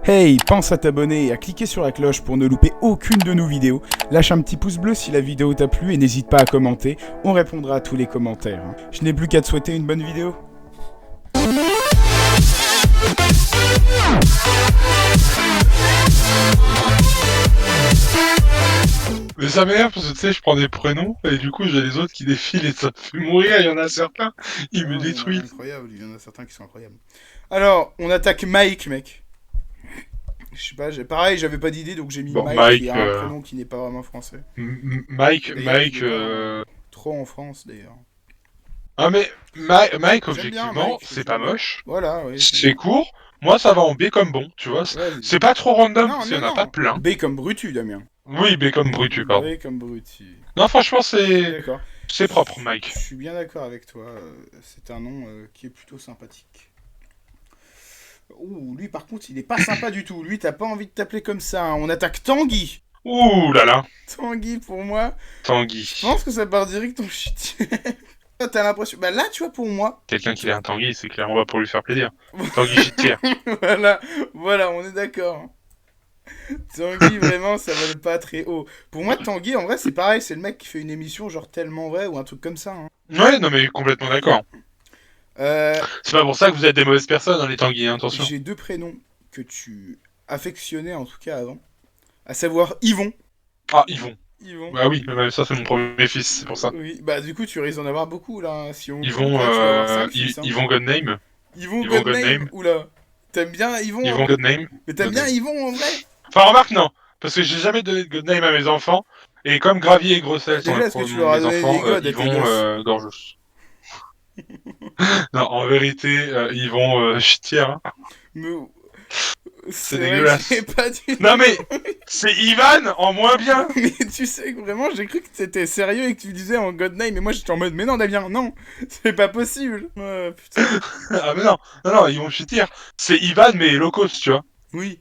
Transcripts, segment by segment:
Hey, pense à t'abonner et à cliquer sur la cloche pour ne louper aucune de nos vidéos. Lâche un petit pouce bleu si la vidéo t'a plu et n'hésite pas à commenter, on répondra à tous les commentaires. Je n'ai plus qu'à te souhaiter une bonne vidéo. Mais ça m'énerve parce que tu sais, je prends des prénoms et du coup j'ai les autres qui défilent et ça me fait mourir. Il y en a certains, ils me détruisent. Incroyable, il y en a certains qui sont incroyables. Alors, on attaque Mike, mec. Je sais pas, pareil, j'avais pas d'idée donc j'ai mis Bon, Mike, Mike, qui a un prénom qui n'est pas vraiment français. Mike, D'ailleurs, qui Mike. n'est pas trop en France d'ailleurs. Ah mais Mike, J'aime bien objectivement, Mike, c'est j'aime pas bien. moche. Voilà, oui. C'est court. Moi, ça va en B comme bon, tu vois. Ouais, C'est pas trop random non, parce qu'il non, y en a pas non. plein. B comme Brutu, Damien. Oui, B comme Brutu, pardon. B comme Brutu. Non, franchement, Je suis d'accord. c'est propre, Je Mike. suis bien d'accord avec toi. C'est un nom qui est plutôt sympathique. Ouh, lui par contre, il est pas sympa du tout. Lui, t'as pas envie de t'appeler comme ça. Hein. On attaque Tanguy. Ouh là là, Tanguy, pour moi, Tanguy. je pense que ça part direct en shit. T'as l'impression. Bah là, tu vois, pour moi. Quelqu'un qui a un Tanguy, c'est clairement pas pour lui faire plaisir. Tanguy Chitière. voilà, on est d'accord. Tanguy, vraiment, ça vole pas très haut. Pour moi, Tanguy, en vrai, c'est pareil. C'est le mec qui fait une émission genre tellement vrai ou un truc comme ça. Hein. Ouais, non mais complètement d'accord. Euh, C'est pas pour ça que vous êtes des mauvaises personnes, hein, les Tanguy, hein, attention. J'ai deux prénoms que tu affectionnais en tout cas avant. À savoir Yvon. Ah, Yvon. Yvon. Bah oui, ça c'est mon premier fils, c'est pour ça. Oui, bah du coup, tu risques d'en avoir beaucoup là. Hein. Si on compte, Yvon, là, tu vas avoir 5 fils. Hein. Yvon Godname. Yvon Yvon Godname. Godname. Oula. T'aimes bien Yvon en Yvon vrai. Godname. Mais t'aimes bien Godname. Yvon en vrai. Enfin, remarque, non. Parce que j'ai jamais donné de Godname à mes enfants. Et comme Gravier et Grossel sont Déjà, est-ce que tu leur as mes donné des enfants, godes à tes Yvon gosses Gorgeous. Non, en vérité, Yvon Chitière. Hein. Mais C'est c'est vrai que j'ai dégueulasse. pas du Non tout. mais, c'est Ivan en moins bien. Mais tu sais que vraiment, j'ai cru que t'étais sérieux et que tu disais en Godname. Mais moi, j'étais en mode, mais non, Damien, non, c'est pas possible. Putain. Ah mais non, non, Yvon Chitière. C'est Ivan mais low cost, tu vois. Oui.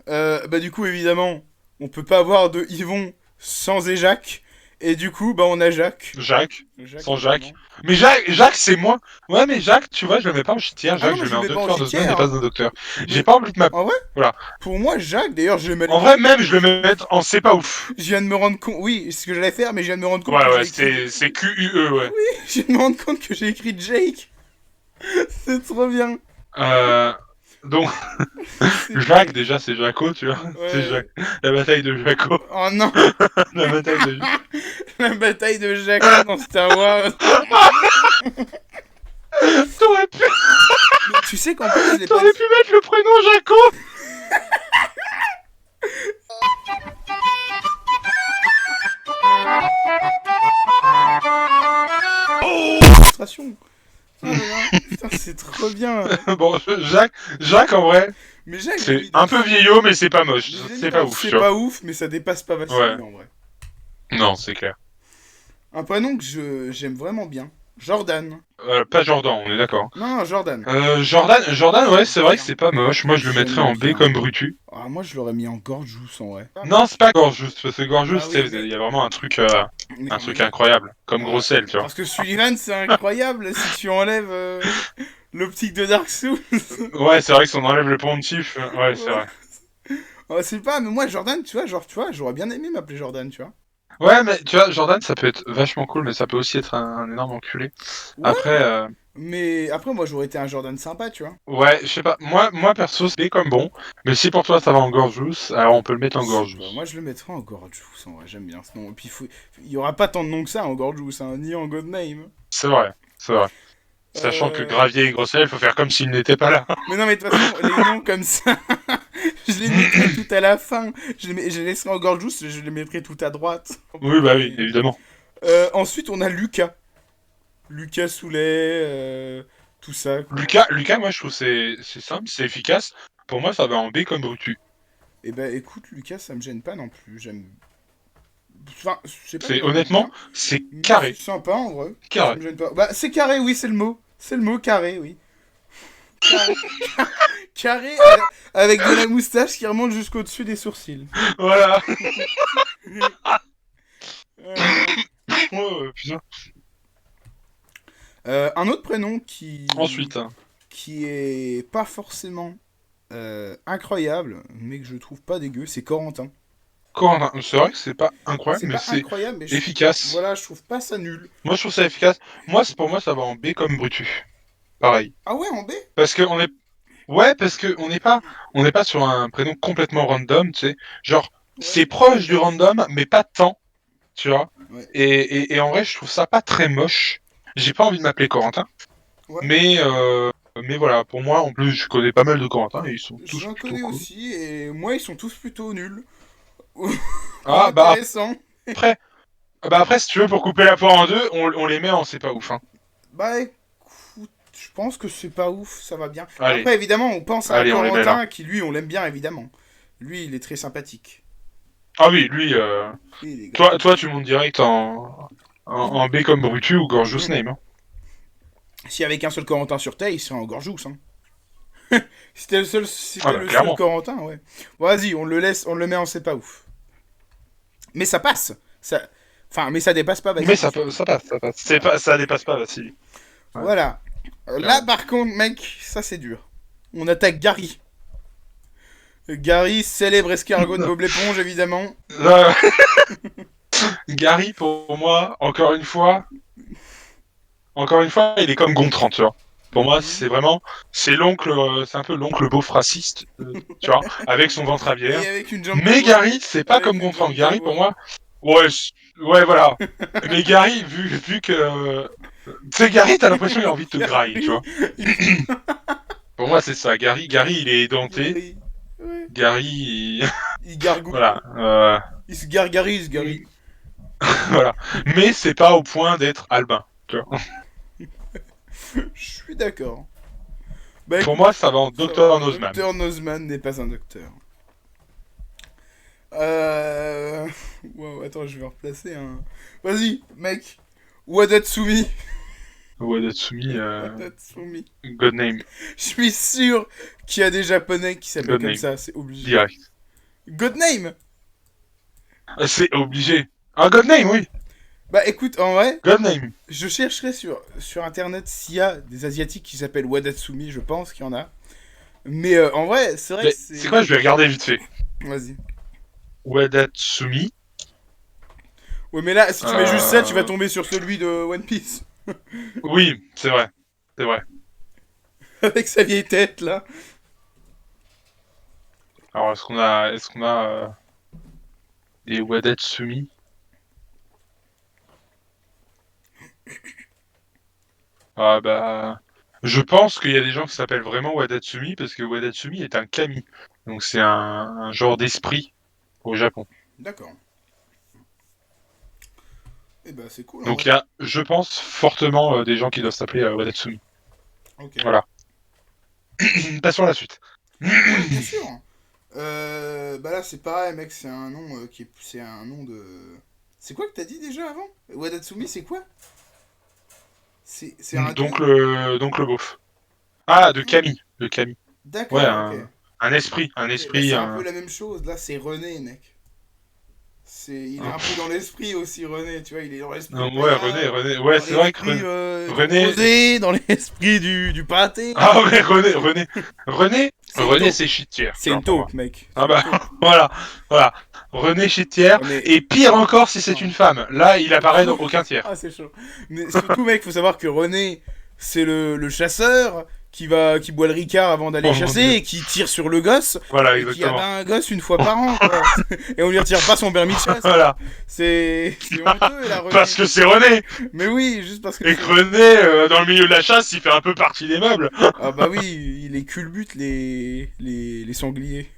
Bah du coup, évidemment, on peut pas avoir de Yvon sans Jacques. Et du coup, bah on a Jacques. Jacques. Sans Jacques. Évidemment. Mais Jacques, c'est moins. Ouais, mais Jacques, tu vois, je le mets pas en chitière. Ah Jacques, non, je moi le je mets le en mets pas en docteur de semaine et chitière. passe de docteur. J'ai Mais pas envie de m'appeler. en vrai, Voilà. pour moi, Jacques, d'ailleurs, je vais mettre. En vrai, même, je le mets en c'est pas ouf. Je viens de me rendre compte. Oui, c'est ce que j'allais faire, mais je viens de me rendre compte que Ouais, j'ai écrit. c'est QUE, ouais. Oui, je viens de me rendre compte que j'ai écrit Jake. C'est trop bien. Euh, donc, C'est Jacques, déjà, c'est Jaco, tu vois. C'est Ouais. Jacques. La bataille de Jaco. Oh non, La bataille de. la bataille de Jacques dans Star Wars. T'aurais pu, Mais tu sais qu'en plus, je l'ai pas t'aurais dit. pu mettre le prénom Jaco. Illustration. Oh là là, putain, c'est trop bien. Bon, Jacques, en vrai, Mais Jacques, c'est un peu vieillot, mais c'est pas moche. C'est pas ouf, c'est tu vois. pas ouf, mais ça dépasse pas Vassili Ouais. en vrai. Non, c'est clair. Un prénom que j'aime vraiment bien. Jordan. Pas Jordan, on est d'accord. Non, Jordan. Jordan, ouais, c'est vrai que c'est pas moche. Moi, je le mettrais en B J'aime comme bien. Brutu. Ah, moi, je l'aurais mis en Gorgeous en vrai. Non, c'est pas Gorgeous, parce que Gorgeous, Bah oui, tu sais, mais- il y a vraiment un truc Mais- incroyable. Comme Ah, Grossel, tu vois. parce que Sullivan, c'est incroyable si tu enlèves l'optique de Dark Souls. Ouais, c'est vrai que si on enlève le pontif, ouais, c'est vrai. Oh, c'est pas, mais moi, Jordan, tu vois, genre, tu vois, j'aurais bien aimé m'appeler Jordan, tu vois. Ouais, mais tu vois, Jordan, ça peut être vachement cool, mais ça peut aussi être un énorme enculé. Ouais, Après, mais après, moi, j'aurais été un Jordan sympa, tu vois. ouais, je sais pas. Moi, perso, c'est comme bon. Mais si pour toi, ça va en Gorgeous, alors on peut le mettre en Je sais pas, Gorgeous. moi, je le mettrais en Gorgeous, en vrai, j'aime bien ce nom. Et puis, il y aura pas tant de noms que ça en Gorgeous, hein, ni en Godname. C'est vrai, c'est vrai. Sachant que Euh... Gravier et Grossel, faut faire comme s'ils n'étaient pas là. Mais non, mais de toute façon, les noms comme ça, je les mettrai tout à la fin. Je les laisserai en Gorgeous, je les mettrai tout à droite. Oui, bah oui, évidemment. Ensuite, on a Lucas. Lucas Soulet, tout ça. Quoi. Lucas, moi, je trouve c'est simple, c'est efficace. Pour moi, ça va en B comme Brutu. Eh ben, écoute, Lucas, ça me gêne pas non plus. J'aime. Enfin, je sais pas, C'est j'aime honnêtement, bien. c'est Mais c'est carré, sympa en vrai. Ça carré. me gêne pas. Bah, c'est carré, oui, c'est le mot. C'est le mot carré, oui. Carré, carré avec de la moustache qui remonte jusqu'au-dessus des sourcils. Voilà. Euh, Oh, putain. un autre prénom qui Ensuite, hein. qui est pas forcément incroyable, mais que je trouve pas dégueu, c'est Corentin. Corentin, c'est vrai que c'est pas incroyable, C'est mais pas c'est incroyable, mais efficace. voilà, je trouve pas ça nul. Moi, je trouve ça efficace. Moi, pour moi, ça va en B comme Brutu. Pareil. Ah ouais, en B? Parce que on est, ouais, parce que on n'est pas sur un prénom complètement random, tu sais. Genre, Ouais, c'est proche du random, mais pas tant, tu vois. ouais, Et en vrai, je trouve ça pas très moche. J'ai pas envie de m'appeler Corentin, ouais. mais voilà, pour moi, en plus, je connais pas mal de Corentin et ils sont tous J'en plutôt connais cool. aussi, et moi, ils sont tous plutôt nuls. Pas Ah, intéressant. après, après, si tu veux, pour couper la poire en deux, on les met en c'est pas ouf, hein. Bah écoute, je pense que c'est pas ouf, ça va bien. Allez, Après, évidemment, on pense à allez, on les met là. Corentin, qui lui, on l'aime bien, évidemment. Lui, il est très sympathique. Ah oui, lui, Il est grave. toi, tu montes direct en B comme Brutu ou Gorgeous Name, hein. Si avec un seul Corentin sur Terre, il serait en gorgeous, hein. Ah C'était bah, le seul clairement. Corentin, ouais. Bon, vas-y, on le laisse, on le met en c'est pas ouf. Mais ça passe. Ça... Enfin, mais ça dépasse pas Mais Vassili, surtout. ça passe, ça passe. Voilà. Ça dépasse pas, Vassili. Ouais, Voilà. Là, clairement. par contre, mec, ça c'est dur. On attaque Gary. Gary, célèbre escargot de Bob l'éponge, évidemment. Là, Gary, pour moi, encore une fois, il est comme Gontran, tu vois. Pour moi, Mhm. c'est vraiment, c'est l'oncle, c'est un peu l'oncle beauf raciste, tu vois, avec son ventre à bière. Et avec une jambe de Mais bois. Gary, c'est pas comme Avec une Gontran. jambe de Gary, pour bois. moi, ouais, ouais, voilà. Mais Gary, vu que, tu sais, Gary, t'as l'impression qu'il a envie de te grailler, tu Gary, vois. il... Pour moi, c'est ça. Gary, il est édenté. Gary. Ouais. Gary, Il gargouille. voilà, Il se gargarise, Gary. voilà. Mais c'est pas au point d'être Albin, tu vois. Je suis d'accord. Bah Pour écoute, moi, ça va en ça va. Docteur Nozman. Docteur Nozman n'est pas un docteur. Wow, attends, je vais replacer un... Vas-y, mec. Wadatsumi. Wadatsumi, Wadatsumi. God name, Je suis sûr qu'il y a des japonais qui s'appellent God comme name, ça, c'est obligé. direct. Godname. C'est obligé. Ah, God name, oui. Bah écoute, en vrai, God name. je chercherai sur internet s'il y a des asiatiques qui s'appellent Wadatsumi, je pense qu'il y en a. Mais en vrai, c'est vrai que Mais c'est quoi, c'est... je vais regarder vite fait. Vas-y. Wadatsumi. Ouais, mais là, si tu mets juste ça, tu vas Euh... tomber sur celui de One Piece. Oui, c'est vrai. C'est vrai. Avec sa vieille tête, là. Alors, est-ce qu'on a des Wadatsumi? Ah bah, je pense qu'il y a des gens qui s'appellent vraiment Wadatsumi parce que Wadatsumi est un kami. Donc c'est un genre d'esprit au Japon. D'accord. Eh bah, c'est cool, en Donc vrai. il y a, je pense, fortement des gens qui doivent s'appeler Wadatsumi. Ok. Voilà. Passons à la suite. Ouais, bien sûr. Bah là, c'est pareil, mec, c'est un nom qui est... C'est un nom de... C'est quoi que t'as dit déjà avant? Wadatsumi, c'est quoi? C'est un dieu? Donc le beauf. Ah, de Ah, Kami. De Kami. Ouais, d'accord, ok. un esprit. Un Ok, bah esprit. c'est un peu la même chose. Là, c'est René, mec. Il est un peu dans l'esprit aussi, René, tu vois, il est dans l'esprit du Ouais, René, paillard, René. Ouais, dans c'est vrai que l'esprit du René. rosé, dans l'esprit du pâté. Ah ouais, René, C'est une René, taupe. c'est shit tier, tu C'est vois, une pour moi. taupe, mec. Ah C'est une bah, taupe. voilà, voilà. René shit tier, Ouais, mais... et pire encore si c'est Attends. une femme. Là, il apparaît dans aucun tiers. Ah, c'est chaud. Mais surtout, mec, faut savoir que René, c'est le chasseur qui boit le Ricard avant d'aller Oh mon chasser dieu. et qui tire sur le gosse Voilà, et qui abat exactement. un gosse une fois par an, quoi. Et on lui retire pas son permis de chasse, quoi. Voilà. C'est honteux, là, Parce René. que c'est René. Mais oui, juste parce que Et que c'est... René, dans le milieu de la chasse, il fait un peu partie des meubles. Ah bah oui, il est culbute les sangliers.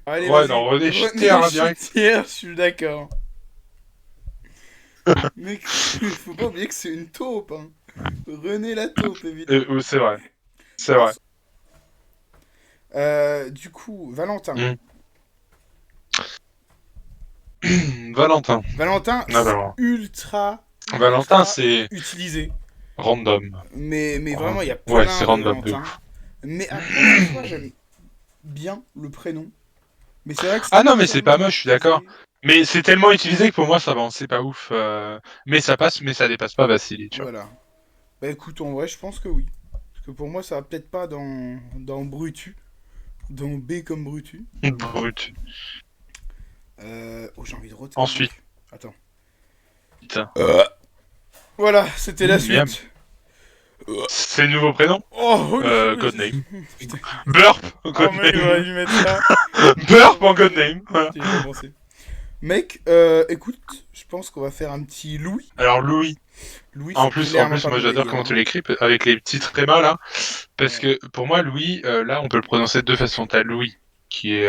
Allez, Ouais, vas-y. non, René shit tier, René hein, direct. Chitière, je suis d'accord. Mec, faut pas oublier que c'est une taupe, hein. René la taupe, évidemment. C'est vrai. C'est Bon, vrai. du coup, Valentin. Hmm. Valentin. Valentin, Ah bah, c'est bon. ultra, Valentin, ultra c'est utilisé. random. Mais vraiment, il y a Ouais, c'est plein de random de Valentin. ouf. Mais après, en soi, j'aime bien le prénom. Mais c'est vrai que Ah c'est non, mais c'est pas tellement moche, je suis d'accord. utilisé. Mais c'est tellement utilisé que pour moi, ça va, c'est pas ouf. Mais ça passe, mais ça dépasse pas Vassili, tu vois. Voilà. Bah écoute, en vrai, je pense que oui. Parce que pour moi, ça va peut-être pas dans Brutu. Dans B comme Brutu. Brut. Oh, j'ai envie de roter. Ensuite. Attends. Putain. Voilà, c'était la Miam. suite. C'est le nouveau prénom. Oh, oui, oui, Codename. Putain. Burp. Oh, mec, j'aurais Codename. dû mettre ça. Burp en Codename. Voilà. J'ai pas pensé. Mec, écoute, je pense qu'on va faire un petit Louis. Alors Louis. Louis, En c'est plus, clairement pas moi mon j'adore délire, comment hein. tu l'écris avec les petits trémas là, parce que pour moi Louis, là on peut le prononcer de deux façons. T'as Louis qui est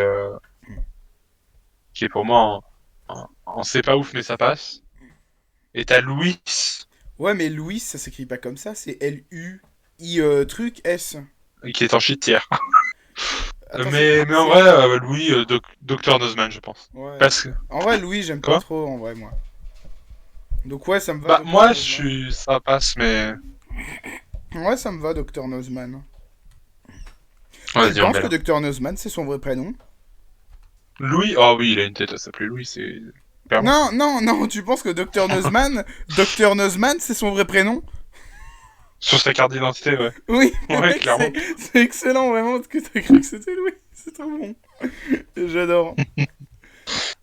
pour moi en c'est pas ouf mais ça passe, et t'as Louis Ouais, mais Louis, ça s'écrit pas comme ça, c'est L-U-I truc S. qui est en shitière. Attends, Mais en c'est- vrai, Louis, Dr Nozman je pense. Ouais. Parce que En vrai, Louis, j'aime pas quoi trop, en vrai, moi. Donc ouais, ça me va, Bah Dr. moi Nozman. ça passe mais Ouais, ça me va, Dr. Nozman. Tu vas-y on penses met que là. Dr. Nozman, c'est son vrai prénom? Louis, oh oui il a une tête à s'appeler Louis, c'est clairement. Non, non, non, tu penses que Dr. Nozman, c'est son vrai prénom? Sur sa carte d'identité ouais. Oui, Ouais mec, clairement. c'est excellent, vraiment, que t'as cru que c'était Louis. C'est trop bon. J'adore.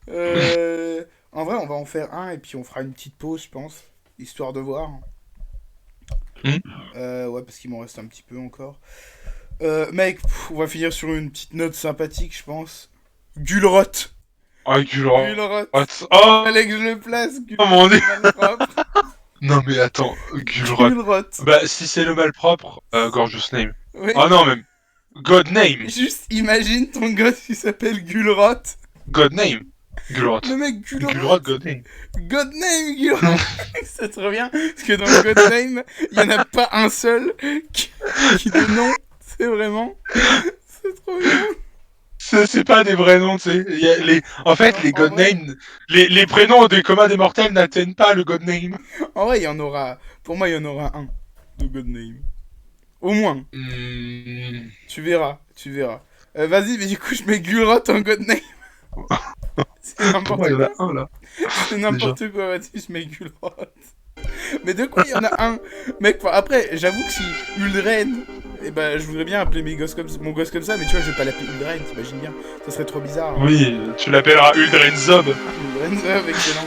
En vrai, on va en faire un et puis on fera une petite pause, je pense, histoire de voir. Hmm. Ouais, parce qu'il m'en reste un petit peu encore. Mec, on va finir sur une petite note sympathique, je pense. Gulrot. Oh Gulrot. Gulrot. Oh Fallait que je le place, Oh mon dieu. malpropre. Non mais attends, Gulrot. Gulrot. Bah si c'est le malpropre, Gorgeous Name. Oui. Oh non même, God Name. Juste imagine ton gosse qui s'appelle Gulrot. God Name. Gulrot. Le mec Gulrot. Gulrot, God Name. Godname, Gulrot. C'est trop bien. Parce que dans Godname, il n'y en a pas un seul qui de nom. C'est vraiment... C'est trop bien. C'est pas des vrais noms, tu sais. En fait, les En God vrai- Name, les prénoms des communs des mortels n'atteignent pas le God Name. En vrai, il y en aura... Pour moi, il y en aura un de Godname. Au moins. Hmm. Tu verras, tu verras. Vas-y, mais du coup, je mets Gulrot en Godname. C'est Pour n'importe moi, il y en quoi. a un là. C'est n'importe quoi, vas-y, je mets Gulrot. Mais de quoi il y en a un? Mec, après, j'avoue que si Uldren... Eh ben, je voudrais bien appeler mon gosse comme ça, mais tu vois, je vais pas l'appeler Uldren, t'imagines bien. Ça serait trop bizarre. Oui, tu l'appelleras Uldren Zob. Uldren, excellent.